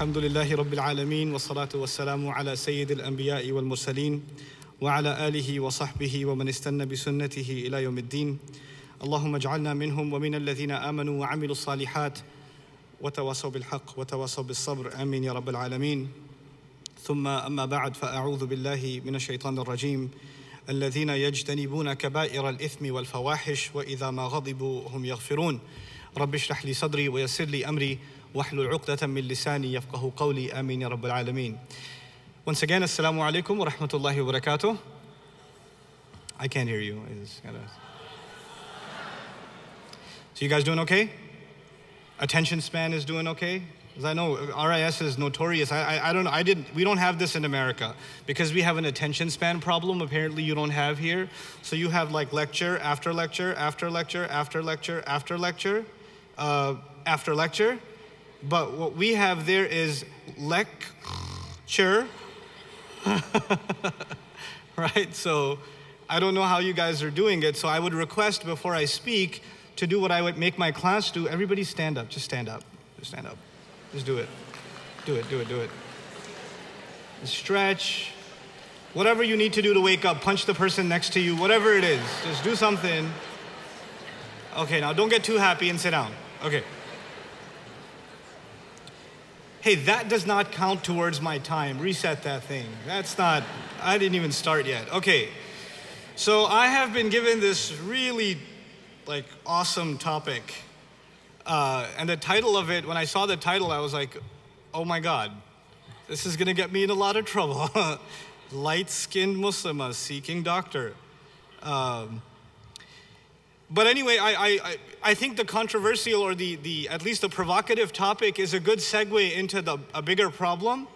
الحمد لله رب العالمين والصلاة والسلام على سيد الأنبياء والمرسلين وعلى آله وصحبه ومن استنى بسنته إلى يوم الدين اللهم اجعلنا منهم ومن الذين آمنوا وعملوا الصالحات وتواصوا بالحق وتواصوا بالصبر آمين يا رب العالمين ثم أما بعد فأعوذ بالله من الشيطان الرجيم الذين يجتنبون كبائر الإثم والفواحش وإذا ما غضبوا هم يغفرون رب اشرح لي صدري ويسر لي أمري واحلل عقدة من لساني يفقه قولي آمين يا رب العالمين. Once again, assalamu alaikum wa rahmatullahi wa barakatuh. I can't hear you. So you guys doing okay? Attention span is doing okay? Because I know RIS is notorious. We don't have this in America because we have an attention span problem. Apparently you don't have here. So you have like lecture, after lecture, after lecture, after lecture, after lecture, after lecture. But what we have there is lecture. Right? So I don't know how you guys are doing it. So I would request before I speak to do what I would make my class do. Everybody stand up. Just stand up. Just stand up. Just do it. Do it, do it, do it. Stretch. Whatever you need to do to wake up. Punch the person next to you. Whatever it is. Just do something. Okay, now don't get too happy and sit down. Okay. Hey, that does not count towards my time. Reset that thing. That's not, I didn't even start yet. Okay. So I have been given this really awesome topic. And the title of it, when I saw the title, I was like, oh my God, this is gonna get me in a lot of trouble. Light-skinned Muslimah seeking doctor. But anyway, I think the controversial or the at least the provocative topic is a good segue into a bigger problem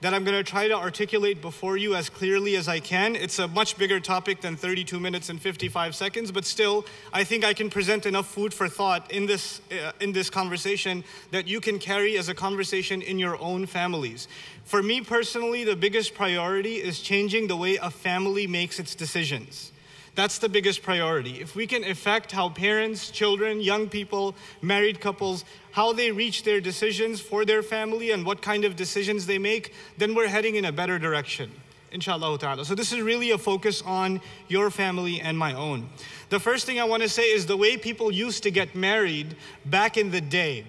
that I'm gonna try to articulate before you as clearly as I can. It's a much bigger topic than 32 minutes and 55 seconds, but still, I think I can present enough food for thought in this conversation that you can carry as a conversation in your own families. For me personally, the biggest priority is changing the way a family makes its decisions. That's the biggest priority. If we can affect how parents, children, young people, married couples, how they reach their decisions for their family and what kind of decisions they make, then we're heading in a better direction, inshallah ta'ala. So this is really a focus on your family and my own. The first thing I want to say is the way people used to get married back in the day,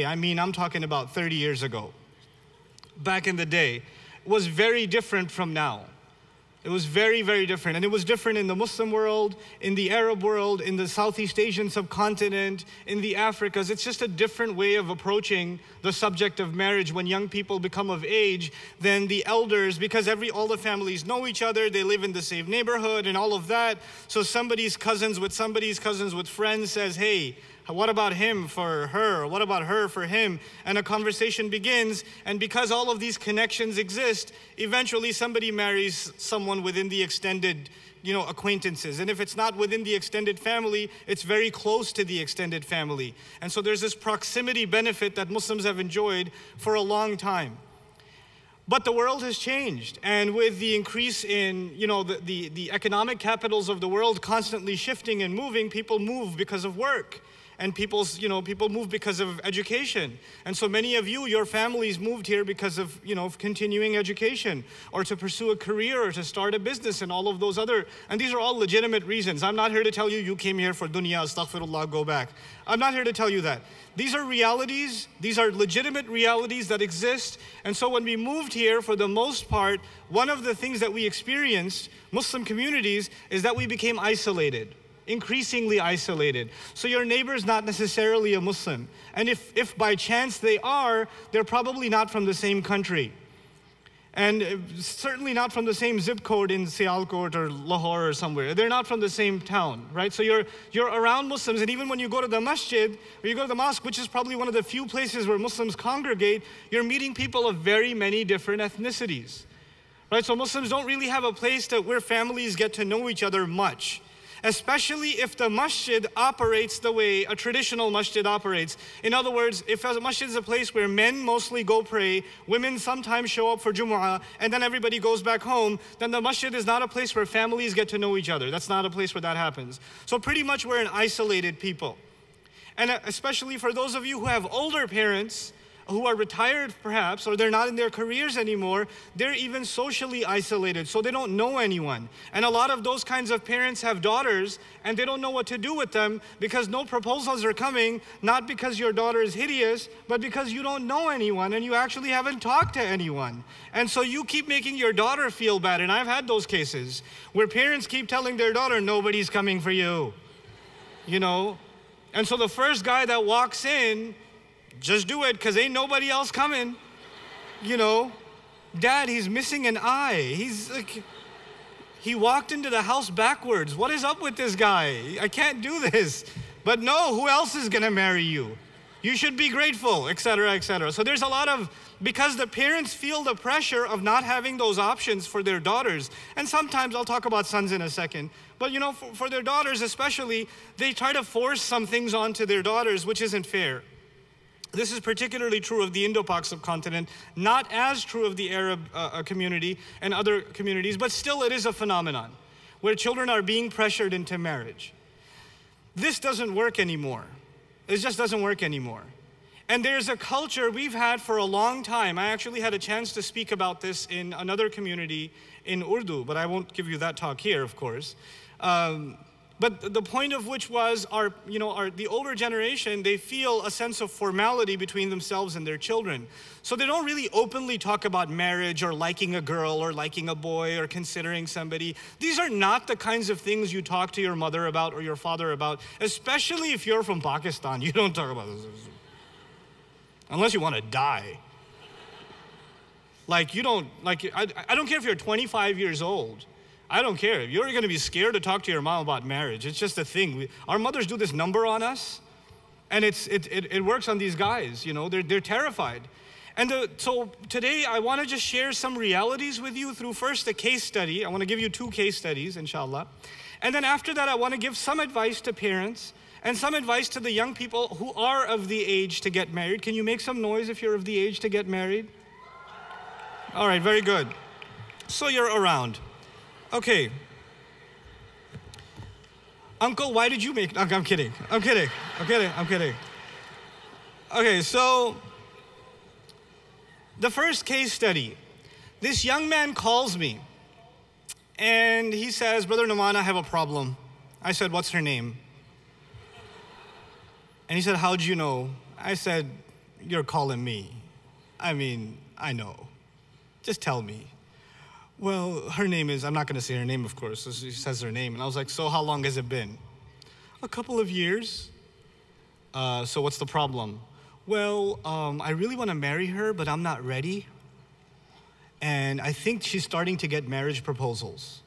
I mean, I'm talking about 30 years ago, back in the day, was very different from now. It was very, very different. And it was different in the Muslim world, in the Arab world, in the Southeast Asian subcontinent, in the Africas. It's just a different way of approaching the subject of marriage when young people become of age than the elders, because all the families know each other, they live in the same neighborhood and all of that. So somebody's cousins with friends says, hey, what about him for her? What about her for him? And a conversation begins, and because all of these connections exist, eventually somebody marries someone within the extended, acquaintances. And if it's not within the extended family, it's very close to the extended family. And so there's this proximity benefit that Muslims have enjoyed for a long time. But the world has changed, and with the increase in, the economic capitals of the world constantly shifting and moving, people move because of work. And people move because of education. And so many of you, your families moved here because of, continuing education or to pursue a career or to start a business and all of those and these are all legitimate reasons. I'm not here to tell you, you came here for dunya, astaghfirullah, go back. I'm not here to tell you that. These are realities, these are legitimate realities that exist. And so when we moved here, for the most part, one of the things that we experienced, Muslim communities, is that we became isolated. Increasingly isolated. So your neighbor's not necessarily a Muslim. And if by chance they are, they're probably not from the same country. And certainly not from the same zip code in Sialkot or Lahore or somewhere. They're not from the same town, right? So you're around Muslims, and even when you go to the masjid, or you go to the mosque, which is probably one of the few places where Muslims congregate, you're meeting people of very many different ethnicities, right? So Muslims don't really have a place where families get to know each other much. Especially if the masjid operates the way a traditional masjid operates. In other words, if a masjid is a place where men mostly go pray, women sometimes show up for Jumu'ah, and then everybody goes back home, then the masjid is not a place where families get to know each other. That's not a place where that happens. So pretty much we're an isolated people. And especially for those of you who have older parents, who are retired perhaps, or they're not in their careers anymore, they're even socially isolated, so they don't know anyone. And a lot of those kinds of parents have daughters, and they don't know what to do with them because no proposals are coming, not because your daughter is hideous, but because you don't know anyone and you actually haven't talked to anyone. And so you keep making your daughter feel bad, and I've had those cases where parents keep telling their daughter, nobody's coming for you, you know? And so the first guy that walks in, just do it, because ain't nobody else coming, you know. Dad, he's missing an eye. He's like, he walked into the house backwards. What is up with this guy? I can't do this. But no, who else is gonna marry you? You should be grateful, etc., etc. So there's a lot of, because the parents feel the pressure of not having those options for their daughters. And sometimes, I'll talk about sons in a second, but you know, for their daughters especially, they try to force some things onto their daughters, which isn't fair. This is particularly true of the Indo-Pak subcontinent, not as true of the Arab community and other communities, but still it is a phenomenon where children are being pressured into marriage. This doesn't work anymore. It just doesn't work anymore. And there's a culture we've had for a long time. I actually had a chance to speak about this in another community in Urdu, but I won't give you that talk here, of course. But the point of which was the older generation, they feel a sense of formality between themselves and their children. So they don't really openly talk about marriage or liking a girl or liking a boy or considering somebody. These are not the kinds of things you talk to your mother about or your father about, especially if you're from Pakistan. You don't talk about this. Unless you want to die. Like, you don't, like, I don't care if you're 25 years old. I don't care. You're going to be scared to talk to your mom about marriage. It's just a thing. Our mothers do this number on us, and it works on these guys, you know. They're terrified. And so today I want to just share some realities with you through first a case study. I want to give you 2 case studies, inshallah. And then after that, I want to give some advice to parents and some advice to the young people who are of the age to get married. Can you make some noise if you're of the age to get married? All right, very good. So you're around. Okay. Uncle, why did you make... I'm kidding. I'm kidding. I'm kidding. I'm kidding. Okay, so the first case study. This young man calls me and he says, Brother Nouman, I have a problem. I said, what's her name? And he said, how'd you know? I said, you're calling me. I mean, I know. Just tell me. Well, her name is, I'm not going to say her name, of course. So she says her name. And I was like, so how long has it been? A couple of years. So what's the problem? Well, I really want to marry her, but I'm not ready. And I think she's starting to get marriage proposals.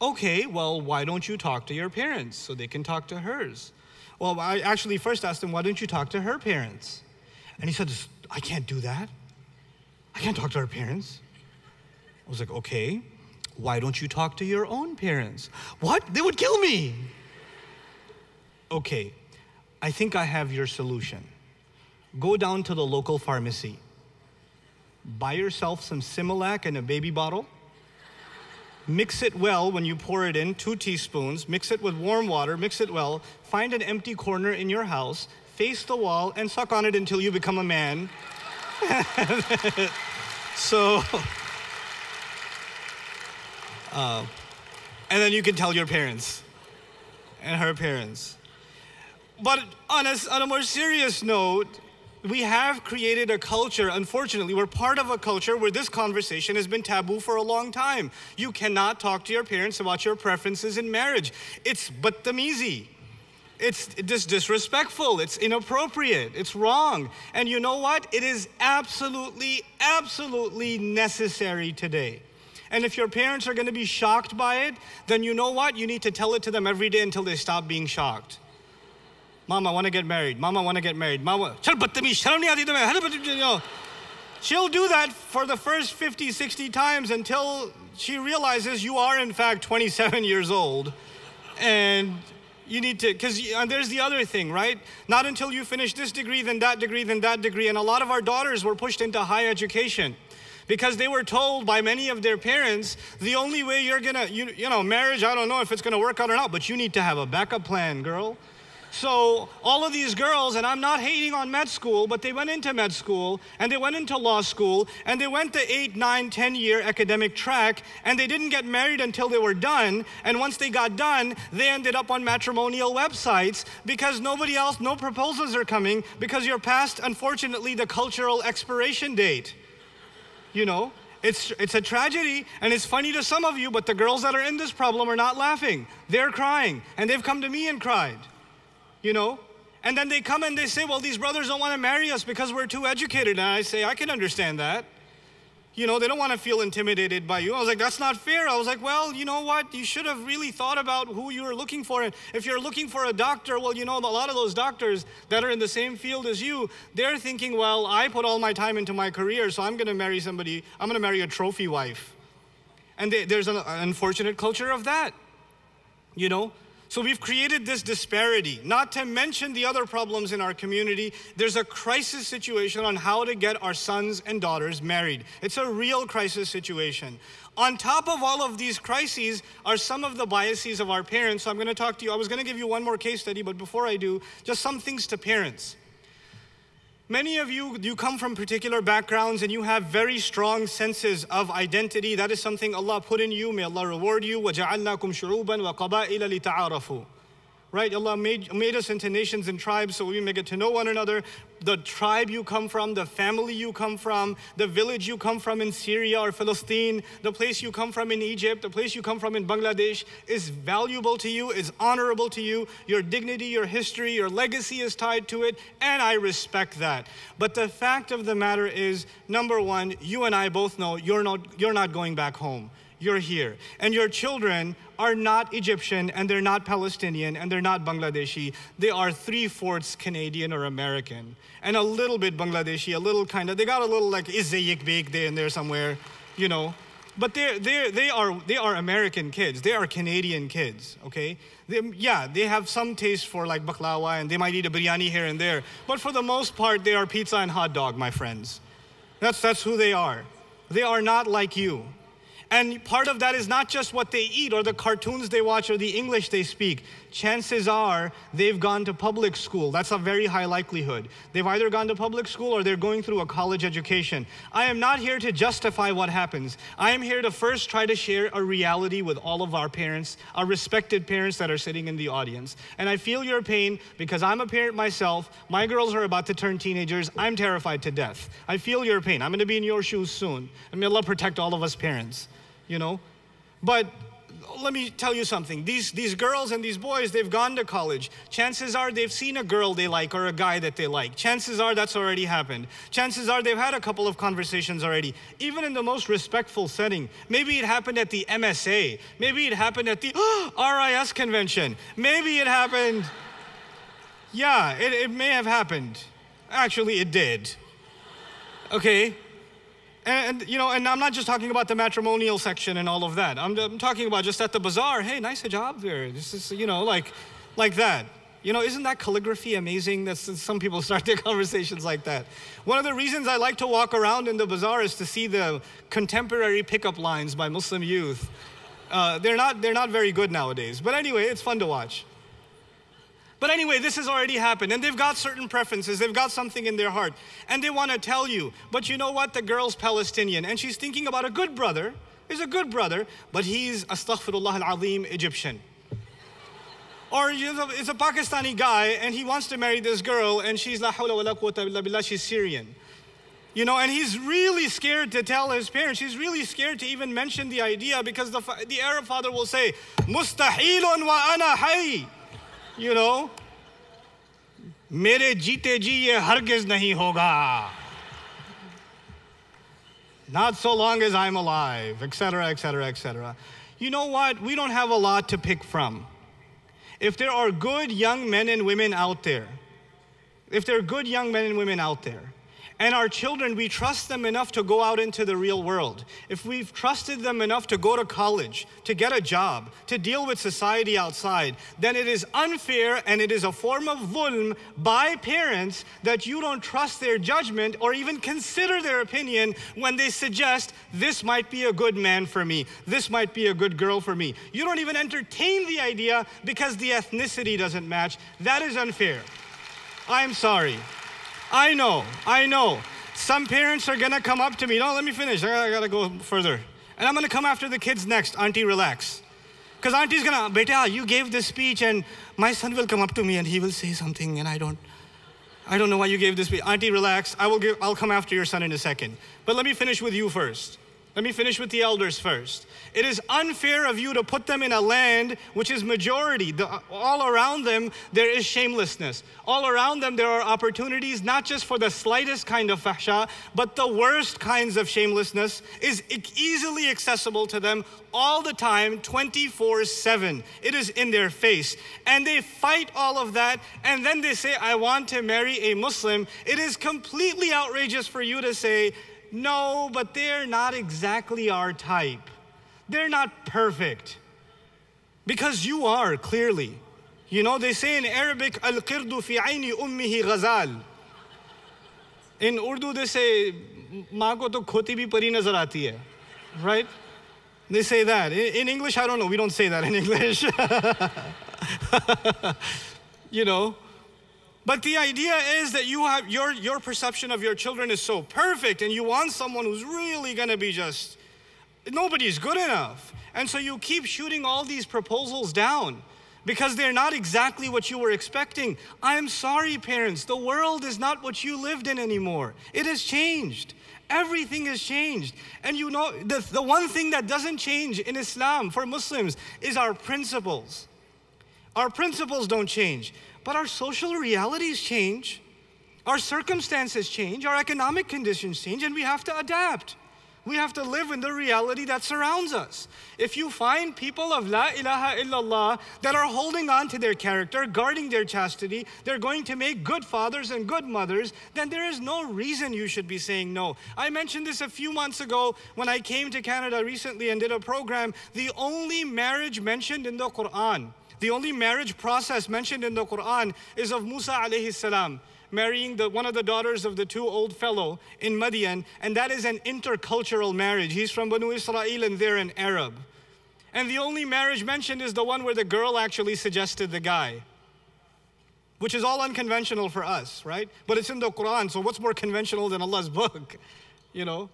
Okay, well, why don't you talk to your parents so they can talk to hers? Well, I actually first asked him, why don't you talk to her parents? And he said, I can't do that. I can't talk to her parents. I was like, okay, why don't you talk to your own parents? What? They would kill me. Okay, I think I have your solution. Go down to the local pharmacy. Buy yourself some Similac in a baby bottle. Mix it well when you pour it in, 2 teaspoons. Mix it with warm water, mix it well. Find an empty corner in your house, face the wall, and suck on it until you become a man. So... and then you can tell your parents and her parents. But on a more serious note, we have created a culture, unfortunately, we're part of a culture where this conversation has been taboo for a long time. You cannot talk to your parents about your preferences in marriage. It's badtamizi. It's disrespectful, it's inappropriate, it's wrong. And you know what? It is absolutely, absolutely necessary today. And if your parents are going to be shocked by it, then you know what? You need to tell it to them every day until they stop being shocked. Mom, I want to get married. Mom, I want to get married. Mom, she'll do that for the first 50, 60 times until she realizes you are in fact 27 years old. And you need to, because there's the other thing, right? Not until you finish this degree, then that degree, then that degree. And a lot of our daughters were pushed into high education because they were told by many of their parents, the only way you're gonna, you know, marriage, I don't know if it's gonna work out or not, but you need to have a backup plan, girl. So all of these girls, and I'm not hating on med school, but they went into med school, and they went into law school, and they went the 8, 9, 10-year academic track, and they didn't get married until they were done. And once they got done, they ended up on matrimonial websites because nobody else, no proposals are coming because you're past, unfortunately, the cultural expiration date. You know, it's a tragedy, and it's funny to some of you, but the girls that are in this problem are not laughing. They're crying, and they've come to me and cried. You know, and then they come and they say, well, these brothers don't want to marry us because we're too educated. And I say, I can understand that. You know, they don't want to feel intimidated by you. I was like, that's not fair. I was like, well, you know what? You should have really thought about who you were looking for. And if you're looking for a doctor, well, you know, a lot of those doctors that are in the same field as you, they're thinking, well, I put all my time into my career, so I'm going to marry somebody, I'm going to marry a trophy wife. And there's an unfortunate culture of that, you know. So we've created this disparity, not to mention the other problems in our community. There's a crisis situation on how to get our sons and daughters married. It's a real crisis situation. On top of all of these crises are some of the biases of our parents. So I'm going to talk to you. I was going to give you one more case study, but before I do, just some things to parents. Many of you come from particular backgrounds and you have very strong senses of identity. That is something Allah put in you. May Allah reward you. وَجَعَلْنَاكُمْ شُعُوبًا وَقَبَائِلَ لِتَعَارَفُوا. Right? Allah made us into nations and tribes so we may get to know one another. The tribe you come from, the family you come from, the village you come from in Syria or Palestine, the place you come from in Egypt, the place you come from in Bangladesh is valuable to you, is honorable to you. Your dignity, your history, your legacy is tied to it, and I respect that. But the fact of the matter is, number one, you and I both know you're not going back home. You're here. And your children are not Egyptian, and they're not Palestinian, and they're not Bangladeshi. They are 3/4 Canadian or American. And a little bit Bangladeshi, a little kind of, they got a little like Izayik Bek there in there somewhere, you know. But they are American kids. They are Canadian kids, okay? They have some taste for like baklawa, and they might eat a biryani here and there. But for the most part, they are pizza and hot dog, my friends. That's who they are. They are not like you. And part of that is not just what they eat or the cartoons they watch or the English they speak. Chances are they've gone to public school. That's a very high likelihood. They've either gone to public school or they're going through a college education. I am not here to justify what happens. I am here to first try to share a reality with all of our parents, our respected parents that are sitting in the audience. And I feel your pain because I'm a parent myself. My girls are about to turn teenagers. I'm terrified to death. I feel your pain. I'm going to be in your shoes soon. And may Allah protect all of us parents. You know, but let me tell you something. These girls and these boys, they've gone to college. Chances are they've seen a girl they like or a guy that they like. Chances are that's already happened. Chances are they've had a couple of conversations already, even in the most respectful setting. Maybe it happened at the MSA. Maybe it happened at the RIS convention. Maybe it happened. Yeah, it may have happened. Actually, it did. Okay. And you know, and I'm not just talking about the matrimonial section and all of that. I'm talking about just at the bazaar. Hey, nice hijab there. This is, you know, like that. You know, isn't that calligraphy amazing? That's some people start their conversations like that. One of the reasons I like to walk around in the bazaar is to see the contemporary pickup lines by Muslim youth. They're not very good nowadays. But anyway, it's fun to watch. But anyway, this has already happened, and they've got certain preferences. They've got something in their heart, and they want to tell you. But you know what? The girl's Palestinian, and she's thinking about a good brother. He's a good brother, but he's, astaghfirullah al-azim, Egyptian. Or it's a Pakistani guy, and he wants to marry this girl, and she's la hawla wa la quwwata illa billah, she's Syrian. You know, and he's really scared to tell his parents. He's really scared to even mention the idea because the Arab father will say, Mustahilun wa ana hayy. You know, mere jeete ji ye hargiz nahi hoga. Not so long as I'm alive, etc., etc., etc. You know what? We don't have a lot to pick from. If there are good young men and women out there, And our children, we trust them enough to go out into the real world. If we've trusted them enough to go to college, to get a job, to deal with society outside, then it is unfair and it is a form of dhulm by parents that you don't trust their judgment or even consider their opinion when they suggest this might be a good man for me, this might be a good girl for me. You don't even entertain the idea because the ethnicity doesn't match. That is unfair. I'm sorry. I know. Some parents are gonna come up to me. No, let me finish. I gotta go further. And I'm gonna come after the kids next. Auntie, relax. Because auntie's gonna, beta, you gave this speech and my son will come up to me and he will say something and I don't know why you gave this speech. Auntie, relax. I'll come after your son in a second. But let me finish with you first. Let me finish with the elders first. It is unfair of you to put them in a land which is majority. All around them, there is shamelessness. All around them, there are opportunities, not just for the slightest kind of fahsha, but the worst kinds of shamelessness is easily accessible to them all the time, 24/7. It is in their face. And they fight all of that, and then they say, I want to marry a Muslim. It is completely outrageous for you to say, no, but they're not exactly our type. They're not perfect. Because you are, clearly. You know, they say in Arabic, al-qirdu fi ayni ummihi ghazal. In Urdu, they say, maa ko to khoti bhi pari nazar aati hai. Right? They say that. In English, I don't know. We don't say that in English. You know. But the idea is that you have your perception of your children is so perfect and you want someone who's really gonna be just, nobody's good enough. And so you keep shooting all these proposals down because they're not exactly what you were expecting. I am sorry, parents, the world is not what you lived in anymore. It has changed. Everything has changed. And you know, the one thing that doesn't change in Islam for Muslims is our principles. Our principles don't change. But our social realities change, our circumstances change, our economic conditions change, and we have to adapt. We have to live in the reality that surrounds us. If you find people of La ilaha illallah that are holding on to their character, guarding their chastity, they're going to make good fathers and good mothers, then there is no reason you should be saying no. I mentioned this a few months ago when I came to Canada recently and did a program. The only marriage mentioned in the Quran, the only marriage process mentioned in the Quran is of Musa alayhi salam, marrying one of the daughters of the two old fellow in Madian, and that is an intercultural marriage. He's from Banu Israel and they're an Arab. And the only marriage mentioned is the one where the girl actually suggested the guy, which is all unconventional for us, right? But it's in the Quran, so what's more conventional than Allah's book, you know?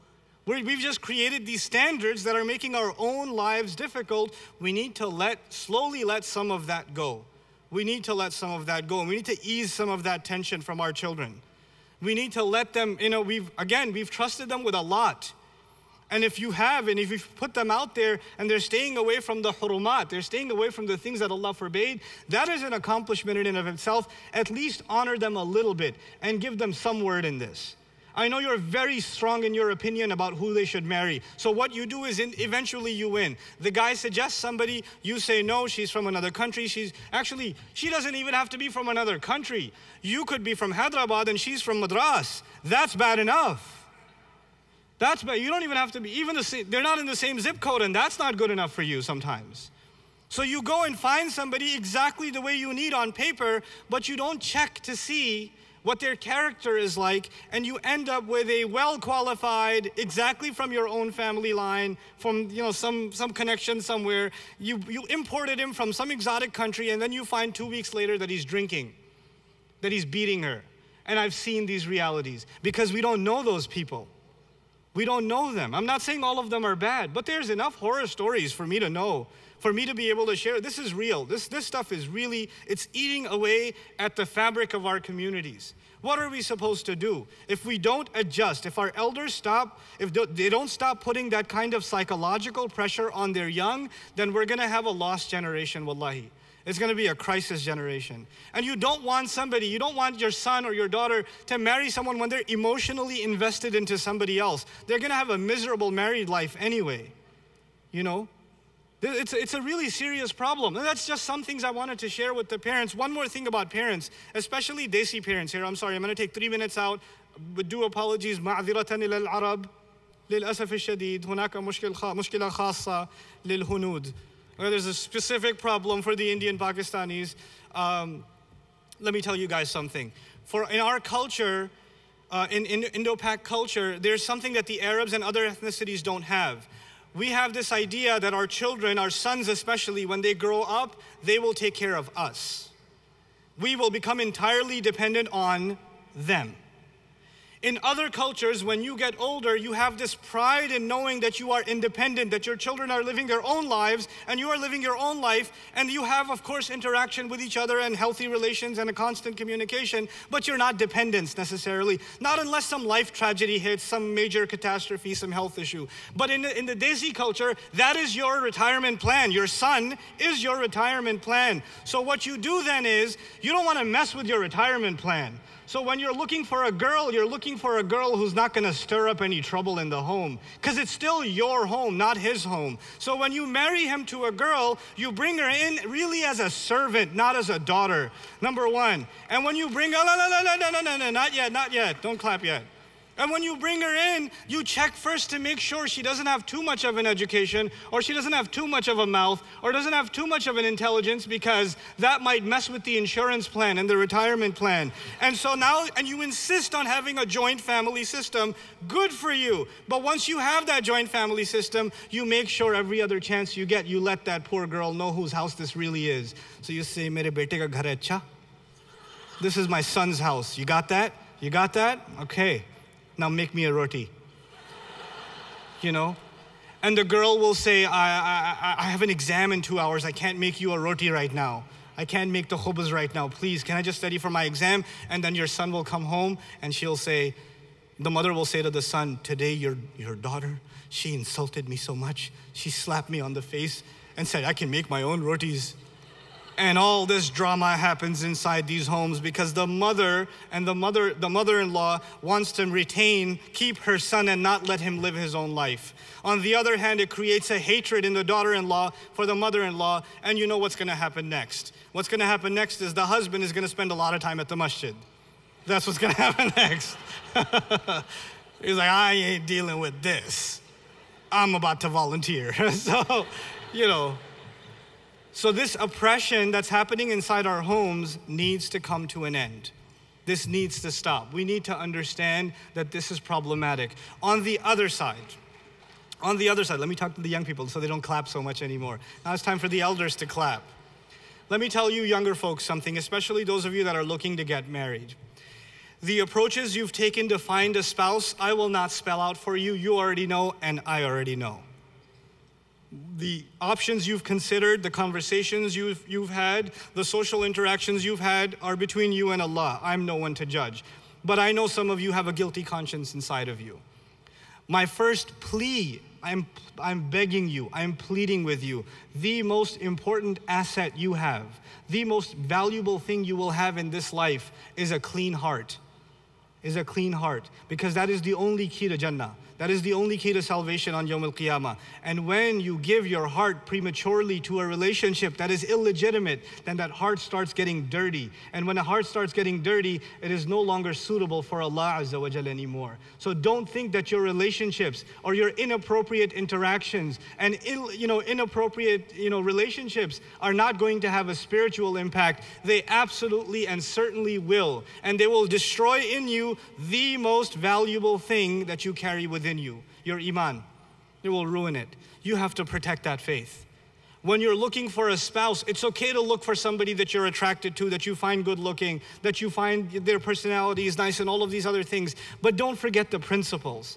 We've just created these standards that are making our own lives difficult. We need to slowly let some of that go. We need to let some of that go. And we need to ease some of that tension from our children. We need to let them, you know, we've trusted them with a lot. And if you've put them out there and they're staying away from the hurumat, they're staying away from the things that Allah forbade, that is an accomplishment in and of itself. At least honor them a little bit and give them some word in this. I know you're very strong in your opinion about who they should marry. So what you do is eventually you win. The guy suggests somebody, you say no, she's from another country. She doesn't even have to be from another country. You could be from Hyderabad and she's from Madras. That's bad enough. That's bad. You don't even have to be, they're not in the same zip code and that's not good enough for you sometimes. So you go and find somebody exactly the way you need on paper, but you don't check to see what their character is like, and you end up with a well-qualified, exactly from your own family line, from some connection somewhere. You imported him from some exotic country, and then you find 2 weeks later that he's drinking, that he's beating her. And I've seen these realities because we don't know those people. We don't know them. I'm not saying all of them are bad, but there's enough horror stories for me to know, for me to be able to share. This is real. This stuff is really, it's eating away at the fabric of our communities. What are we supposed to do? If we don't adjust, if our elders if they don't stop putting that kind of psychological pressure on their young, then we're gonna have a lost generation, wallahi. It's gonna be a crisis generation. And you don't want your son or your daughter to marry someone when they're emotionally invested into somebody else. They're gonna have a miserable married life anyway, you know? It's a really serious problem. And that's just some things I wanted to share with the parents. One more thing about parents, especially Desi parents here. I'm sorry, I'm gonna take 3 minutes out. with due apologies, معذرة إلى العرب للأسف الشديد هناك مشكلة خاصة للهنود. There's a specific problem for the Indian Pakistanis. Let me tell you guys something. In our culture, in Indo-Pak culture, there's something that the Arabs and other ethnicities don't have. We have this idea that our children, our sons especially, when they grow up, they will take care of us. We will become entirely dependent on them. In other cultures, when you get older, you have this pride in knowing that you are independent, that your children are living their own lives, and you are living your own life, and you have, of course, interaction with each other and healthy relations and a constant communication, but you're not dependents necessarily, not unless some life tragedy hits, some major catastrophe, some health issue. But in the Desi culture, that is your retirement plan. Your son is your retirement plan. So what you do then is, you don't want to mess with your retirement plan. So when you're looking for a girl, you're looking for a girl who's not going to stir up any trouble in the home, because it's still your home, not his home. So when you marry him to a girl, you bring her in really as a servant, not as a daughter, number one. And when you bring, no, not yet, don't clap yet. And when you bring her in, you check first to make sure she doesn't have too much of an education, or she doesn't have too much of a mouth, or doesn't have too much of an intelligence, because that might mess with the insurance plan and the retirement plan. And so now, and you insist on having a joint family system, good for you. But once you have that joint family system, you make sure every other chance you get, you let that poor girl know whose house this really is. So you say, "Mere bete ka ghar hai acha? This is my son's house. You got that? You got that? Okay. Now make me a roti." You know? And the girl will say, I have an exam in 2 hours. I can't make you a roti right now. I can't make the khubz right now. Please, can I just study for my exam? And then your son will come home and she'll say, the mother will say to the son, "Today your daughter, she insulted me so much. She slapped me on the face and said I can make my own rotis." And all this drama happens inside these homes because the mother-in-law wants to keep her son and not let him live his own life. On the other hand, it creates a hatred in the daughter-in-law for the mother-in-law, and you know what's going to happen next. What's going to happen next is the husband is going to spend a lot of time at the masjid. That's what's going to happen next. He's like, "I ain't dealing with this. I'm about to volunteer." So, you know. So this oppression that's happening inside our homes needs to come to an end. This needs to stop. We need to understand that this is problematic. On the other side, let me talk to the young people so they don't clap so much anymore. Now it's time for the elders to clap. Let me tell you younger folks something, especially those of you that are looking to get married. The approaches you've taken to find a spouse, I will not spell out for you. You already know, and I already know. The options you've considered, the conversations you've had, the social interactions you've had are between you and Allah. I'm no one to judge. But I know some of you have a guilty conscience inside of you. My first plea, I'm begging you, I'm pleading with you, the most important asset you have, the most valuable thing you will have in this life is a clean heart. Because that is the only key to Jannah. That is the only key to salvation on Yawm al-Qiyamah. And when you give your heart prematurely to a relationship that is illegitimate, then that heart starts getting dirty. And when a heart starts getting dirty, it is no longer suitable for Allah Azza wa Jalla anymore. So don't think that your relationships or your inappropriate interactions and inappropriate relationships are not going to have a spiritual impact. They absolutely and certainly will. And they will destroy in you the most valuable thing that you carry within you, your iman. It will ruin it. You have to protect that faith. When you're looking for a spouse, it's okay to look for somebody that you're attracted to, that you find good looking, that you find their personality is nice and all of these other things. But don't forget the principles.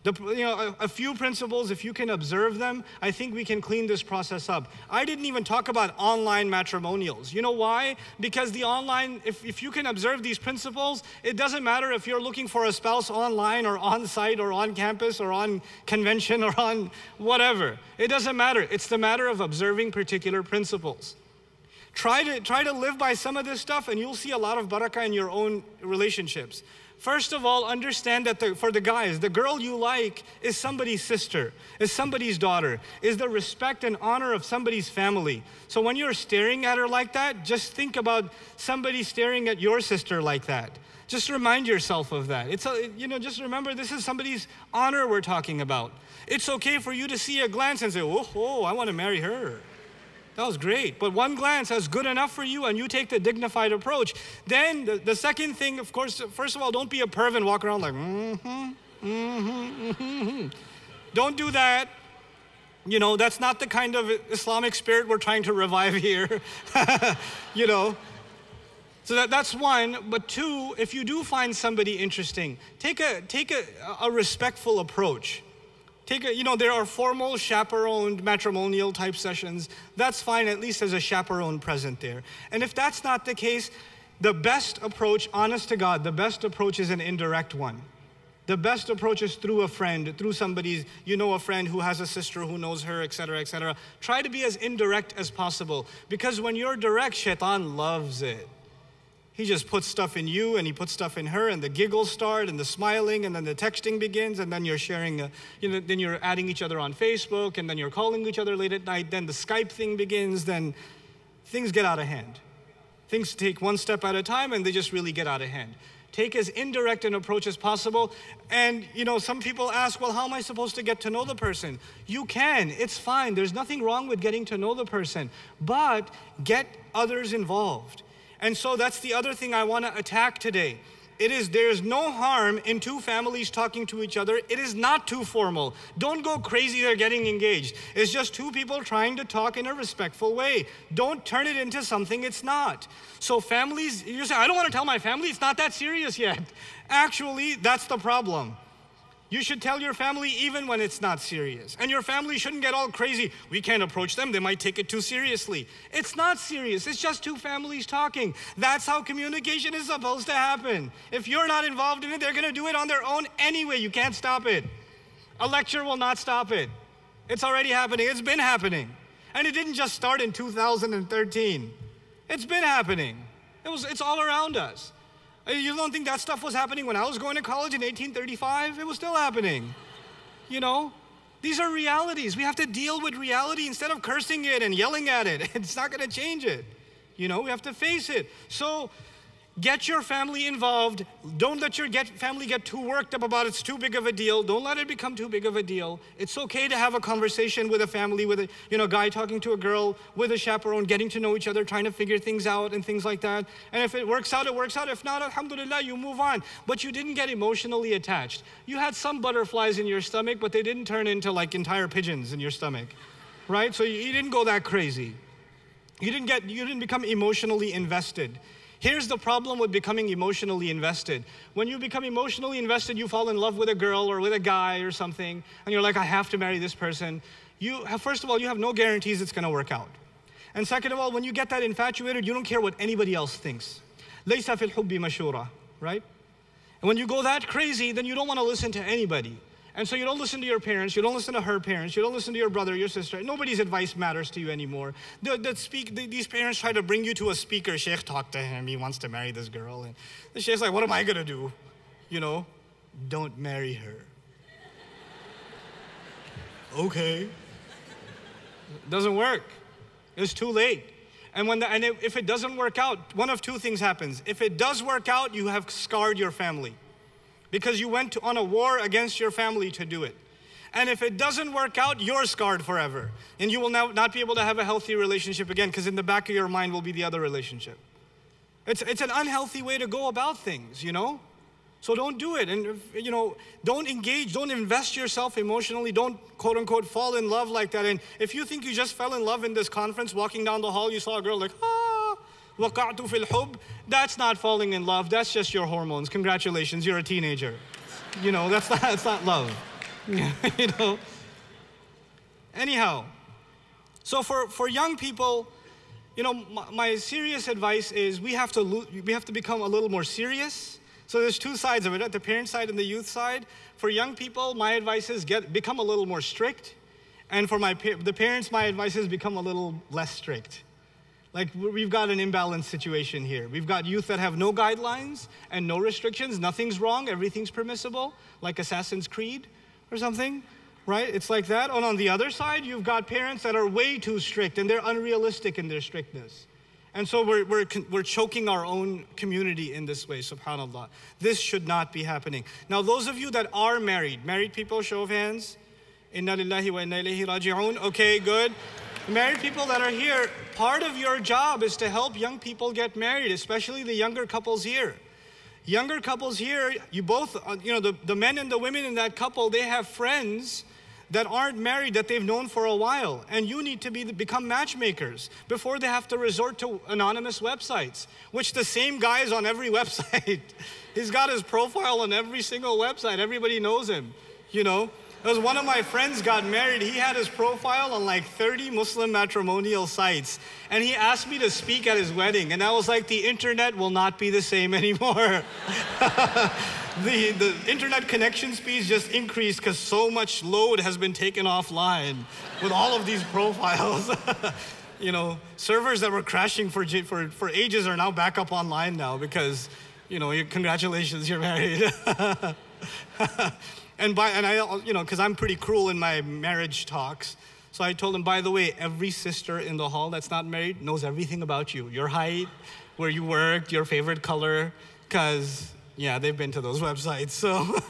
A few principles, if you can observe them, I think we can clean this process up. I didn't even talk about online matrimonials. You know why? Because the online, if you can observe these principles, it doesn't matter if you're looking for a spouse online or on site or on campus or on convention or on whatever. It doesn't matter. It's the matter of observing particular principles. Try to live by some of this stuff and you'll see a lot of barakah in your own relationships. First of all, understand that for the guys, the girl you like is somebody's sister, is somebody's daughter, is the respect and honor of somebody's family. So when you're staring at her like that, just think about somebody staring at your sister like that. Just remind yourself of that. Just remember this is somebody's honor we're talking about. It's okay for you to see a glance and say, oh, I want to marry her. That was great. But one glance is good enough for you and you take the dignified approach. Then the second thing, of course, first of all, don't be a perv and walk around like, Don't do that. That's not the kind of Islamic spirit we're trying to revive here. So that's one. But two, if you do find somebody interesting, take a respectful approach. There are formal chaperoned matrimonial type sessions. That's fine, at least there's a chaperone present there. And if that's not the case, the best approach, honest to God, the best approach is an indirect one. The best approach is through a friend, through somebody's, a friend who has a sister who knows her, etc., etc. Try to be as indirect as possible. Because when you're direct, shaitan loves it. He just puts stuff in you and he puts stuff in her and the giggles start and the smiling and then the texting begins and then you're sharing, then you're adding each other on Facebook and then you're calling each other late at night. Then the Skype thing begins, then things get out of hand. Things take one step at a time and they just really get out of hand. Take as indirect an approach as possible. And some people ask, well, how am I supposed to get to know the person? You can, it's fine. There's nothing wrong with getting to know the person, but get others involved. And so that's the other thing I want to attack today. There's no harm in two families talking to each other. It is not too formal. Don't go crazy, they're getting engaged. It's just two people trying to talk in a respectful way. Don't turn it into something it's not. So families, you say, I don't want to tell my family, it's not that serious yet. Actually, that's the problem. You should tell your family even when it's not serious. And your family shouldn't get all crazy. We can't approach them, they might take it too seriously. It's not serious, it's just two families talking. That's how communication is supposed to happen. If you're not involved in it, they're gonna do it on their own anyway. You can't stop it. A lecture will not stop it. It's already happening, it's been happening. And it didn't just start in 2013. It's been happening. It's all around us. You don't think that stuff was happening when I was going to college in 1835? It was still happening. These are realities. We have to deal with reality instead of cursing it and yelling at it. It's not going to change it. We have to face it. So get your family involved. Don't let your family get too worked up about it's too big of a deal. Don't let it become too big of a deal. It's okay to have a conversation with a family, with a guy talking to a girl, with a chaperone, getting to know each other, trying to figure things out and things like that. And if it works out, it works out. If not, alhamdulillah, you move on. But you didn't get emotionally attached. You had some butterflies in your stomach, but they didn't turn into like entire pigeons in your stomach, right? So you didn't go that crazy. You didn't become emotionally invested. Here's the problem with becoming emotionally invested. When you become emotionally invested, you fall in love with a girl or with a guy or something, and you're like, I have to marry this person. First of all, you have no guarantees it's gonna work out. And second of all, when you get that infatuated, you don't care what anybody else thinks. لَيْسَ فِي الْحُبِّ مَشُورَةٌ, right? And when you go that crazy, then you don't wanna listen to anybody. And so you don't listen to your parents, you don't listen to her parents, you don't listen to your brother, your sister. Nobody's advice matters to you anymore. These parents try to bring you to a speaker. Sheikh, talk to him, he wants to marry this girl. And the Sheikh's like, what am I gonna do? Don't marry her. Okay. Doesn't work. It's too late. And if it doesn't work out, one of two things happens. If it does work out, you have scarred your family, because you went on a war against your family to do it. And if it doesn't work out, you're scarred forever. And you will now not be able to have a healthy relationship again, because in the back of your mind will be the other relationship. It's an unhealthy way to go about things, So don't do it. And, don't engage, don't invest yourself emotionally. Don't, quote unquote, fall in love like that. And if you think you just fell in love in this conference, walking down the hall, you saw a girl like, وَقَعْتُ فِي الْحُبِّ. That's not falling in love. That's just your hormones. Congratulations, you're a teenager. That's not love. Anyhow, so for young people, my serious advice is we have to become a little more serious. So there's two sides of it, the parent side and the youth side. For young people, my advice is become a little more strict. And for the parents, my advice is become a little less strict. Like, we've got an imbalanced situation here. We've got youth that have no guidelines and no restrictions. Nothing's wrong. Everything's permissible, like Assassin's Creed or something, right? It's like that. And on the other side, you've got parents that are way too strict, and they're unrealistic in their strictness. And so we're choking our own community in this way, subhanAllah. This should not be happening. Now, those of you that are married people, show of hands. Inna lillahi wa inna ilayhi raji'un. Okay, good. Married people that are here, part of your job is to help young people get married, especially the younger couples here. Younger couples here, you both, the men and the women in that couple, they have friends that aren't married that they've known for a while. And you need to become matchmakers before they have to resort to anonymous websites, which the same guy is on every website. He's got his profile on every single website. Everybody knows him, Because one of my friends got married, he had his profile on like 30 Muslim matrimonial sites. And he asked me to speak at his wedding. And I was like, the internet will not be the same anymore. The internet connection speeds just increased because so much load has been taken offline with all of these profiles. Servers that were crashing for ages are now back up online now because, congratulations, you're married. Because I'm pretty cruel in my marriage talks. So I told him, by the way, every sister in the hall that's not married knows everything about you. Your height, where you worked, your favorite color. Because, they've been to those websites. So,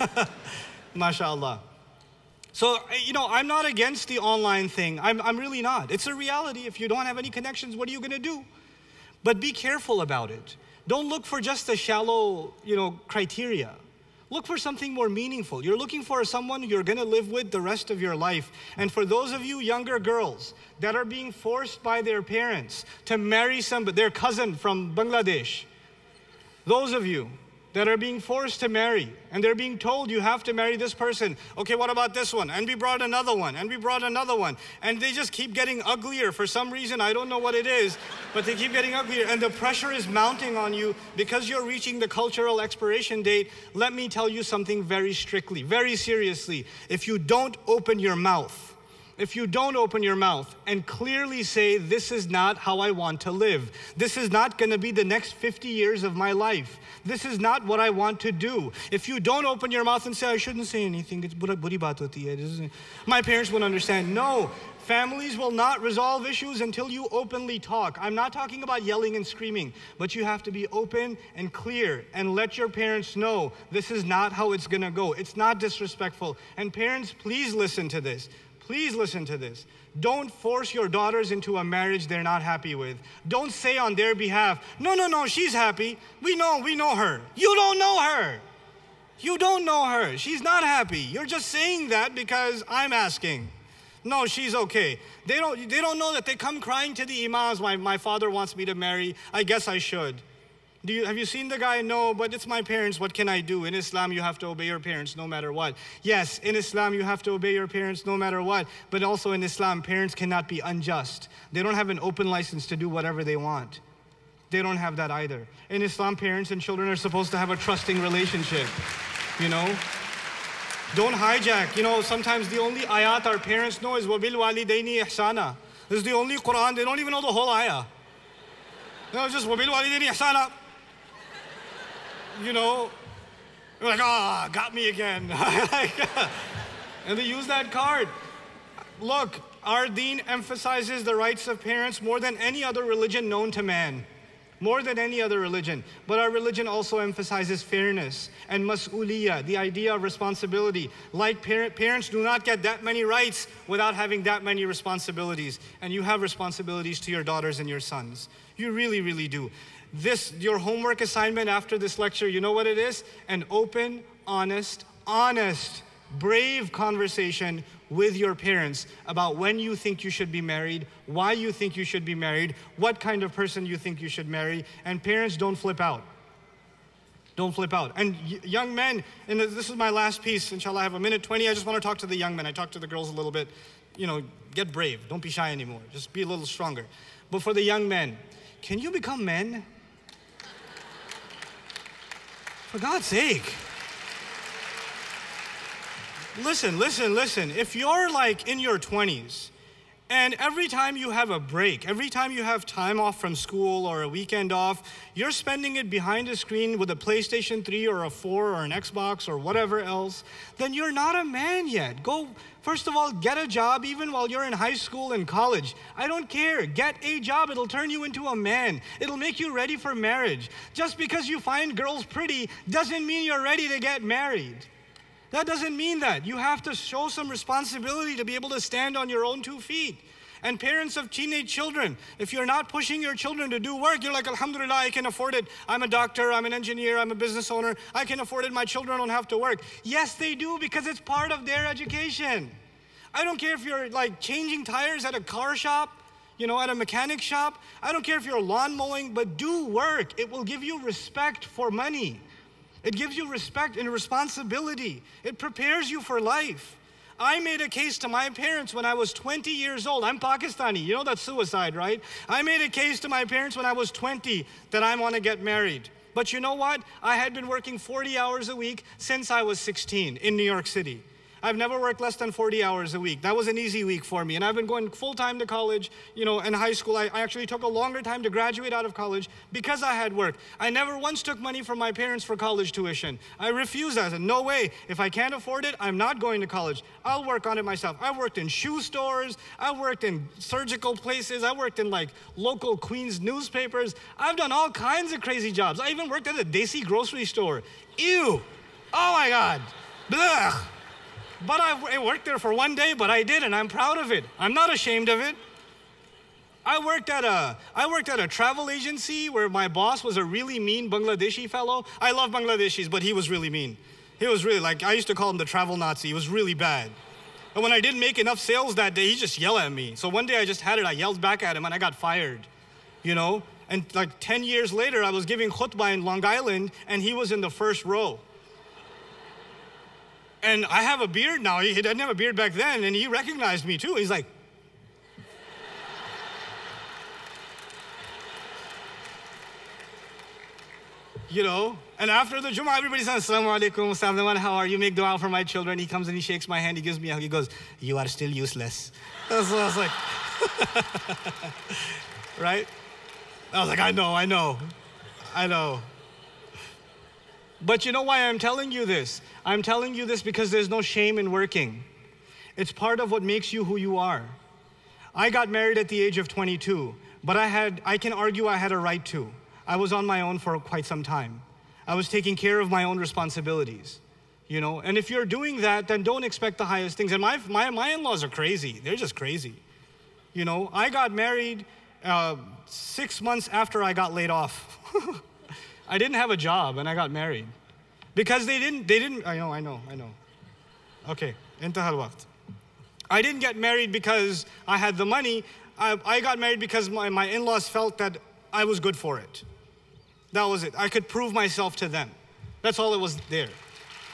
mashallah. So, I'm not against the online thing. I'm really not. It's a reality. If you don't have any connections, what are you going to do? But be careful about it. Don't look for just a shallow, criteria. Look for something more meaningful. You're looking for someone you're going to live with the rest of your life. And for those of you younger girls that are being forced by their parents to marry their cousin from Bangladesh, those of you that are being forced to marry, and they're being told you have to marry this person. Okay, what about this one? And we brought another one, and we brought another one. And they just keep getting uglier for some reason. I don't know what it is, but they keep getting uglier. And the pressure is mounting on you because you're reaching the cultural expiration date. Let me tell you something very strictly, very seriously. If you don't open your mouth and clearly say, this is not how I want to live. This is not going to be the next 50 years of my life. This is not what I want to do. If you don't open your mouth and say, I shouldn't say anything, it's buri baat hoti hai. My parents won't understand. No, families will not resolve issues until you openly talk. I'm not talking about yelling and screaming, but you have to be open and clear and let your parents know this is not how it's going to go. It's not disrespectful. And parents, please listen to this. Please listen to this. Don't force your daughters into a marriage they're not happy with. Don't say on their behalf, no, she's happy. We know her. You don't know her. You don't know her. She's not happy. You're just saying that because I'm asking. No, she's okay. They don't know that they come crying to the imams, my father wants me to marry. I guess I should. Have you seen the guy? No, but it's my parents. What can I do? In Islam, you have to obey your parents no matter what. Yes, in Islam, you have to obey your parents no matter what. But also in Islam, parents cannot be unjust. They don't have an open license to do whatever they want. They don't have that either. In Islam, parents and children are supposed to have a trusting relationship, Don't hijack. Sometimes the only ayat our parents know is وَبِالْوَالِدَيْنِ إِحْسَانًا. This is the only Quran. They don't even know the whole ayah. Just وَبِالْوَالِدَيْنِ إِحْسَانًا. You're like, got me again. And they use that card. Look, our deen emphasizes the rights of parents more than any other religion known to man. More than any other religion. But our religion also emphasizes fairness and mas'uliyah, the idea of responsibility. Like parents do not get that many rights without having that many responsibilities. And you have responsibilities to your daughters and your sons. You really, really do. Your homework assignment after this lecture, you know what it is? An open, honest, brave conversation with your parents about when you think you should be married, why you think you should be married, what kind of person you think you should marry. And parents, don't flip out. Don't flip out. And young men, and this is my last piece, inshallah, I have a minute 20. I just want to talk to the young men. I talked to the girls a little bit. Get brave. Don't be shy anymore. Just be a little stronger. But for the young men, can you become men? For God's sake. Listen. If you're like in your 20s And every time you have a break, every time you have time off from school or a weekend off, you're spending it behind a screen with a PlayStation 3 or a 4 or an Xbox or whatever else, then you're not a man yet. Go, first of all, get a job even while you're in high school and college. I don't care. Get a job. It'll turn you into a man. It'll make you ready for marriage. Just because you find girls pretty doesn't mean you're ready to get married. That doesn't mean that. You have to show some responsibility to be able to stand on your own 2 feet. And parents of teenage children, if you're not pushing your children to do work, you're like, alhamdulillah, I can afford it. I'm a doctor, I'm an engineer, I'm a business owner. I can afford it, my children don't have to work. Yes, they do, because it's part of their education. I don't care if you're like changing tires at a car shop, you know, at a mechanic shop. I don't care if you're lawn mowing, but do work. It will give you respect for money. It gives you respect and responsibility. It prepares you for life. I made a case to my parents when I was 20 years old. I'm Pakistani, you know that's suicide, right? I made a case to my parents when I was 20 that I want to get married. But you know what? I had been working 40 hours a week since I was 16 in New York City. I've never worked less than 40 hours a week. That was an easy week for me. And I've been going full-time to college, you know, in high school. I actually took a longer time to graduate out of college because I had work. I never once took money from my parents for college tuition. I refused that. I said, no way. If I can't afford it, I'm not going to college. I'll work on it myself. I worked in shoe stores. I worked in surgical places. I worked in like local Queens newspapers. I've done all kinds of crazy jobs. I even worked at a Desi grocery store. Ew. Oh my God. Blech. But I worked there for 1 day, but I did, and I'm proud of it. I'm not ashamed of it. I worked at a travel agency where my boss was a really mean Bangladeshi fellow. I love Bangladeshis, but he was really mean. He was really, like, I used to call him the travel Nazi. He was really bad. And when I didn't make enough sales that day, he just yelled at me. So one day I just had it. I yelled back at him, and I got fired, you know? And like 10 years later, I was giving khutbah in Long Island, and he was in the first row. And I have a beard now. He didn't have a beard back then, and he recognized me too. He's like, you know, and after the Jummah, everybody says, Assalamu alaikum, Ustadh Nouman, how are you? Make dua for my children. He comes and he shakes my hand, he gives me a hug, he goes, you are still useless. So I was like, right? I was like, I know. But you know why I'm telling you this? I'm telling you this because there's no shame in working. It's part of what makes you who you are. I got married at the age of 22, but I can argue I had a right to. I was on my own for quite some time. I was taking care of my own responsibilities, you know? And if you're doing that, then don't expect the highest things. And my in-laws are crazy. They're just crazy. You know, I got married 6 months after I got laid off. I didn't have a job and I got married. Because they didn't, I know. Okay, intaha al-waqt. I didn't get married because I had the money. I got married because my in-laws felt that I was good for it. That was it. I could prove myself to them. That's all it was there.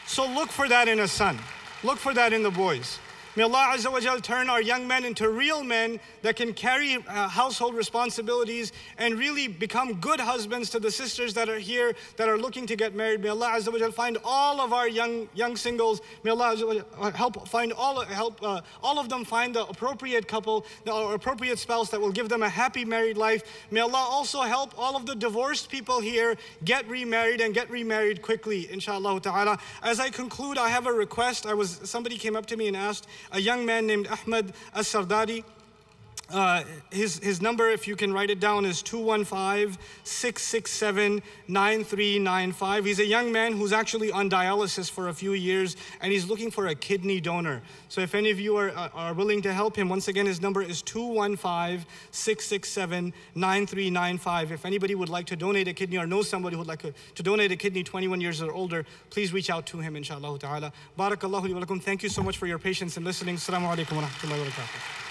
So look for that in a son. Look for that in the boys. May Allah Azza wa Jal turn our young men into real men that can carry household responsibilities and really become good husbands to the sisters that are here that are looking to get married. May Allah Azza wa Jal find all of our young singles. May Allah Azza wa Jal help all of them find the appropriate couple, the appropriate spouse that will give them a happy married life. May Allah also help all of the divorced people here get remarried and get remarried quickly, inshallah ta'ala. As I conclude, I have a request. Somebody came up to me and asked, a young man named Ahmed As-Sardari. His number, if you can write it down, is 215-667-9395. He's a young man who's actually on dialysis for a few years, and he's looking for a kidney donor. So if any of you are willing to help him, once again, his number is 215-667-9395. If anybody would like to donate a kidney or knows somebody who would like to donate a kidney 21 years or older, please reach out to him, inshallah ta'ala. Barakallahu li wa lakum. Thank you so much for your patience and listening. Assalamu alaikum wa rahmatullahi wa barakatuh.